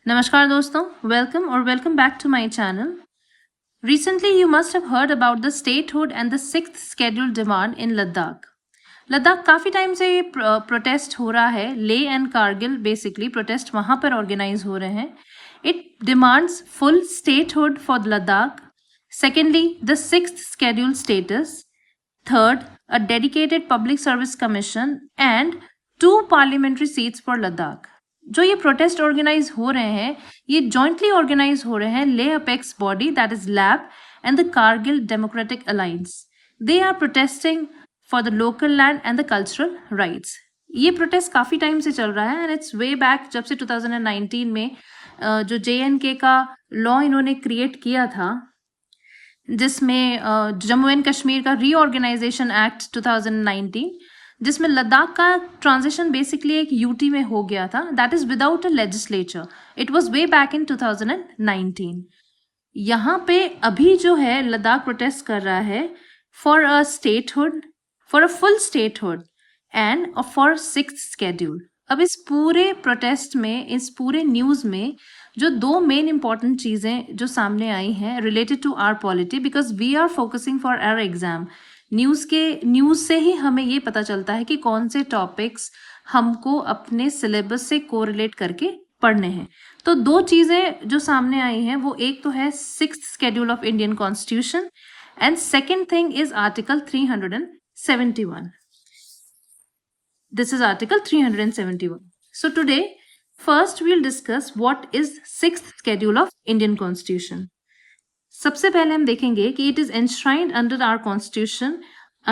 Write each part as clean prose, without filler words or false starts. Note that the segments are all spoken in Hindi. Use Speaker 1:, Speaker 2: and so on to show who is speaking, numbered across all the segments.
Speaker 1: Namaskar दोस्तों, welcome back to my channel. Recently you must have heard about the statehood and the 6th schedule demand in Ladakh. Ladakh काफ़ी टाइम से ये प्रोटेस्ट हो रहा है. ले एंड कारगिल बेसिकली प्रोटेस्ट वहाँ पर ऑर्गेनाइज हो रहे हैं. It demands full statehood for Ladakh. Secondly the 6th schedule status. Third, a dedicated public service commission and 2 parliamentary seats for Ladakh. जो ये प्रोटेस्ट ऑर्गेनाइज हो रहे हैं ये जॉइंटली ऑर्गेनाइज हो रहे हैं Leh apex body that is LAB and the Kargil democratic alliance. They are protesting for the local land and the cultural rights. ये प्रोटेस्ट काफ़ी टाइम से चल रहा है एंड इट्स वे बैक जब से 2019 में जो JNK का लॉ इन्होंने क्रिएट किया था जिसमें जम्मू एंड कश्मीर का रीऑर्गेनाइजेशन एक्ट 2019 जिसमें लद्दाख का ट्रांजिशन बेसिकली एक यूटी में हो गया था. That is without a legislature. It was way back in 2019. यहाँ पे अभी जो है लद्दाख प्रोटेस्ट कर रहा है for a statehood, for a full statehood and for 6th schedule. अब इस पूरे प्रोटेस्ट में, इस पूरे न्यूज़ में जो 2 मेन इंपॉर्टेंट चीज़ें जो सामने आई हैं related to our polity, because we are focusing for our exam. News से ही हमें ये पता चलता है कि कौन से टॉपिक्स हमको अपने सिलेबस से कोरिलेट करके पढ़ने हैं. तो 2 चीज़ें जो सामने आई हैं वो एक तो है 6th schedule of Indian constitution and second thing is article 371. This is Article 371. So today, first we'll discuss what is 6th schedule of Indian Constitution. सबसे पहले हम देखेंगे कि it is enshrined under our Constitution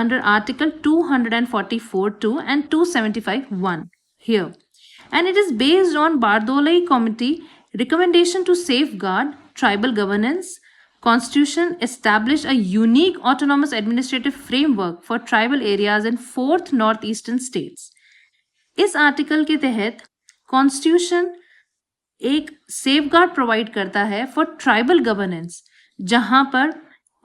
Speaker 1: under Article 244(2) and 275(1) here. And it is based on Bardolai Committee recommendation to safeguard tribal governance. Constitution established a unique autonomous administrative framework for tribal areas in 4th northeastern states. इस आर्टिकल के तहत कॉन्स्टिट्यूशन एक सेफगार्ड प्रोवाइड करता है फॉर ट्राइबल गवर्नेंस, जहां पर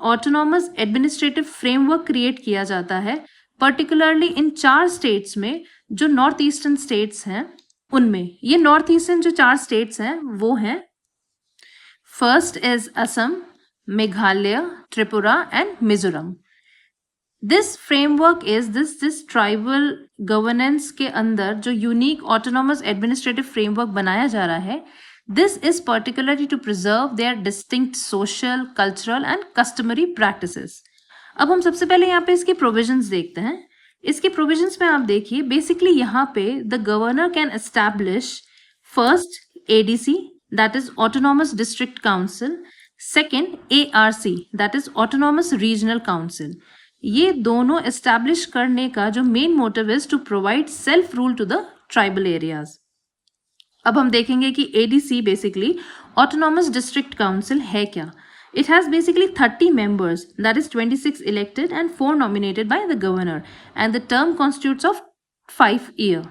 Speaker 1: ऑटोनॉमस एडमिनिस्ट्रेटिव फ्रेमवर्क क्रिएट किया जाता है पर्टिकुलरली इन 4 स्टेट्स में जो नॉर्थ ईस्टर्न स्टेट्स हैं. उनमें ये नॉर्थ ईस्टर्न जो 4 स्टेट्स हैं वो हैं, first is Assam, Meghalaya, Tripura and Mizoram. This framework is this tribal governance के अंदर जो यूनिक ऑटोनॉमस एडमिनिस्ट्रेटिव फ्रेमवर्क बनाया जा रहा है, this is particularly to preserve their distinct social, cultural and customary practices. अब हम सबसे पहले यहाँ पे इसके प्रोविजंस देखते हैं. इसके प्रोविजंस में आप देखिए बेसिकली यहाँ पे the governor can establish first ADC that is autonomous district council, second ARC that is autonomous regional council. ये दोनों एस्टैब्लिश करने का जो main motive is to provide self rule to the tribal areas. अब हम देखेंगे कि ADC basically autonomous district council है क्या. It has basically 30 members, that is 26 elected and 4 nominated by the governor and the term constitutes of 5 years.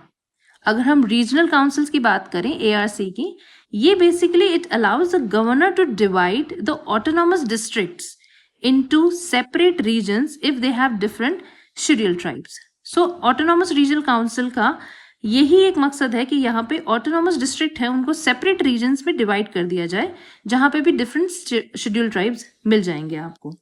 Speaker 1: अगर हम रीजनल काउंसिल्स की बात करें ARC की, ये basically it allows the governor to divide the autonomous districts into separate regions if they have different scheduled tribes. So autonomous regional council का यही एक मकसद है कि यहाँ पे ऑटोनॉमस डिस्ट्रिक्ट है उनको सेपरेट रीजन्स में डिवाइड कर दिया जाए जहाँ पे भी डिफरेंट शेड्यूल ट्राइब्स मिल जाएंगे आपको.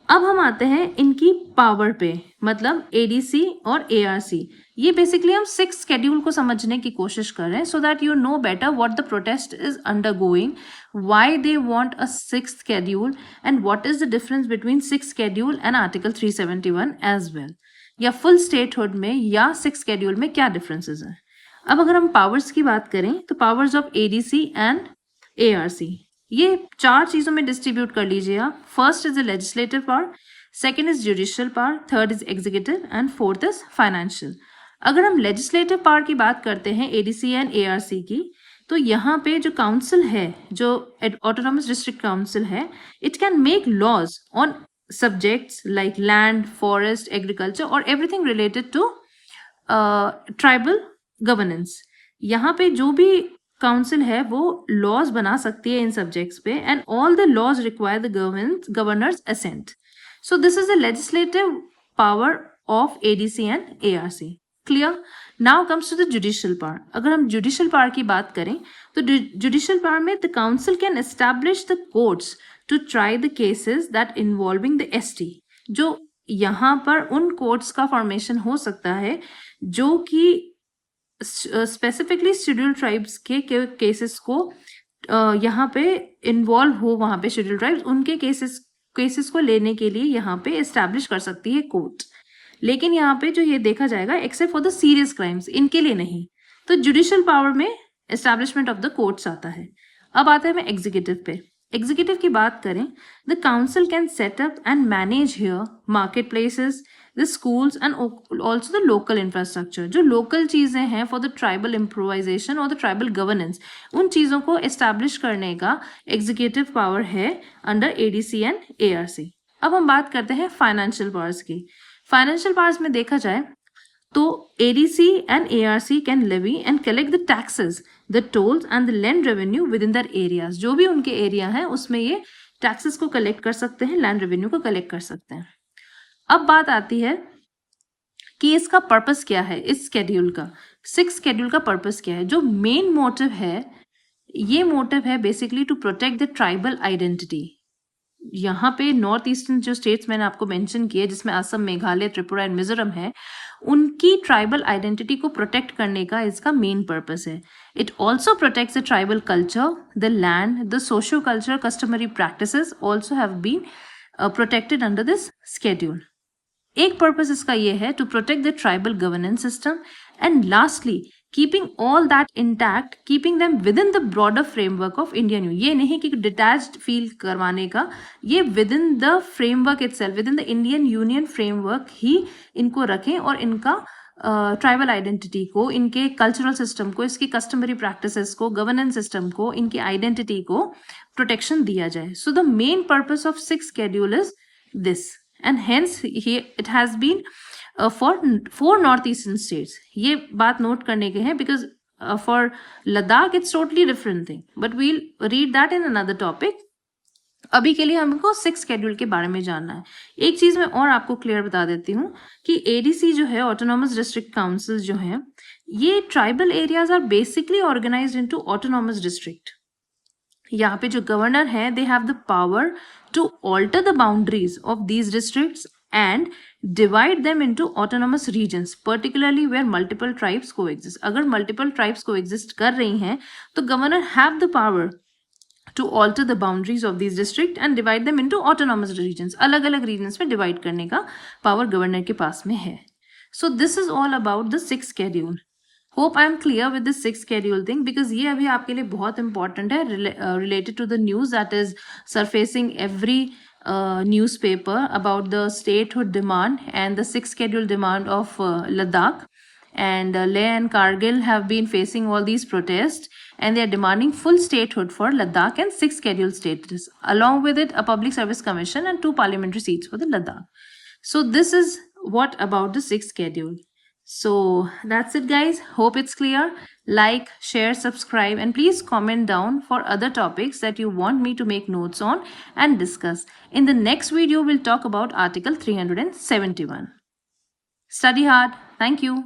Speaker 1: अब हम आते हैं इनकी पावर पे, मतलब ADC और ARC. ये बेसिकली हम 6th schedule को समझने की कोशिश कर रहे हैं so that you know better what the protest is undergoing, why they want a 6th schedule and what is the difference between 6th schedule and article 371 as well. या फुल स्टेटहुड में या 6th schedule में क्या डिफरेंसेस हैं. अब अगर हम पावर्स की बात करें तो powers of ADC and ARC ये 4 चीजों में डिस्ट्रीब्यूट कर लीजिए आप. First is the legislative power, second is judicial power, third is executive and fourth is financial. अगर हम लेजिस्लेटिव पावर की बात करते हैं ADC एंड ARC की, तो यहाँ पे जो काउंसिल है, जो ऑटोनॉमस डिस्ट्रिक्ट काउंसिल है, it can make laws on subjects like land, forest, agriculture और everything related to tribal governance. यहाँ पे जो भी काउंसिल है वो लॉज बना सकती है इन सब्जेक्ट्स पे and all the laws require the governor's assent. So this is the legislative power of ADC and ARC. Clear. Now comes to the judicial power. अगर हम जुडिशियल पावर की बात करें तो जुडिशियल पावर में the council can establish the courts to try the cases that involving the ST. जो यहाँ पर उन कोर्ट्स का फॉर्मेशन हो सकता है जो कि स्पेसिफिकली शेड्यूल ट्राइब्स के केसेस को यहाँ पे इन्वॉल्व हो, वहाँ पे शेड्यूल ट्राइब्स उनके केसेस को लेने के लिए यहाँ पे एस्टैब्लिश कर सकती है कोर्ट। लेकिन यहाँ पे जो ये देखा जाएगा except for the serious crimes, इनके लिए नहीं। तो जुडिशियल पावर में एस्टैब्लिशमेंट ऑफ द कोर्ट्स आता है। अब आता है मैं एग्जीक्यूटिव पे। एग्जीक्यूटिव की बात करें, the council can set up and manage here market places, the schools and also the local infrastructure. जो लोकल चीजें हैं फॉर द ट्राइबल इम्प्रोवाइजेशन और द ट्राइबल गवर्नेंस, उन चीजों को एस्टैब्लिश करने का एग्जीक्यूटिव पावर है अंडर एडीसी एंड एआरसी। अब हम बात करते हैं फाइनेंशियल पावर्स की। फाइनेंशियल पावर्स में देखा जाए तो ADC and ARC can levy and collect the taxes, the tolls and the land revenue within their areas. जो भी उनके एरिया है उसमें ये टैक्सेस को कलेक्ट कर सकते हैं, लैंड रेवेन्यू को कलेक्ट कर सकते हैं। अब बात आती है कि इसका पर्पस क्या है, इस स्केड्यूल का, 6 स्केड्यूल का पर्पस क्या है। जो मेन मोटिव है, ये मोटिव है basically to protect the tribal identity. यहाँ पे नॉर्थ ईस्टर्न जो स्टेट्स मैंने आपको मेंशन किए, जिसमें असम, मेघालय, त्रिपुरा एंड मिजोरम है, उनकी ट्राइबल आइडेंटिटी को प्रोटेक्ट करने का इसका मेन पर्पस है। It also protects the tribal culture, the land, the socio culture, customary practices also have been protected under this schedule. एक पर्पस इसका ये है to protect the tribal governance system and lastly keeping all that intact, keeping them within the broader framework of Indian Union। ये नहीं कि detached feel करवाने का, ये within the framework itself, within the Indian Union framework ही इनको रखें और इनका ट्राइबल आइडेंटिटी को, इनके कल्चरल सिस्टम को, इसकी कस्टमरी प्रैक्टिसेस को, गवर्नेंस सिस्टम को, इनकी आइडेंटिटी को प्रोटेक्शन दिया जाए। So the main purpose of 6 schedule is this, and hence it has been for northeastern states। ये बात नोट करने के हैं because for Ladakh it's totally different thing, but we'll read that in another topic। अभी के लिए हमको 6 स्केड्यूल के बारे में जानना है। एक चीज मैं और आपको क्लियर बता देती हूँ कि एडीसी जो है, ऑटोनॉमस डिस्ट्रिक्ट काउंसिल जो है, ये tribal areas are basically organised into autonomous district. यहाँ पे जो गवर्नर है, they have the power to alter the boundaries of these districts and divide them into autonomous regions, particularly where multiple tribes coexist। अगर multiple tribes coexist कर रही हैं तो governor have the power to alter the boundaries of these districts and divide them into autonomous regions। अलग अलग regions में divide करने का power governor के पास में है। So this is all about the 6 schedule। Hope I am clear with the 6 schedule thing, because ये अभी आपके लिए बहुत important है related to the news that is surfacing every newspaper about the statehood demand and the 6 schedule demand of Ladakh, and Leh and Kargil have been facing all these protests and they are demanding full statehood for Ladakh and 6 schedule status, along with it a public service commission and 2 parliamentary seats for the Ladakh। So this is what about the 6 schedule। So that's it guys, hope it's clear। Like, share, subscribe and please comment down for other topics that you want me to make notes on and discuss। In the next video we'll talk about article 371। Study hard, thank you।